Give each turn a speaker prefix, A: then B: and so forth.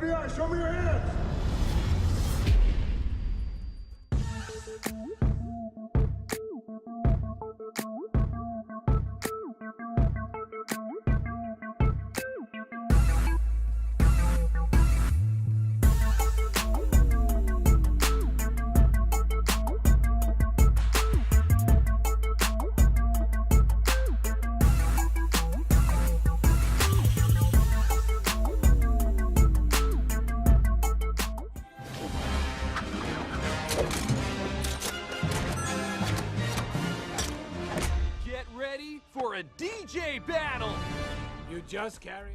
A: FBI, show me your hands!
B: Get ready for a DJ battle!
C: You just carry.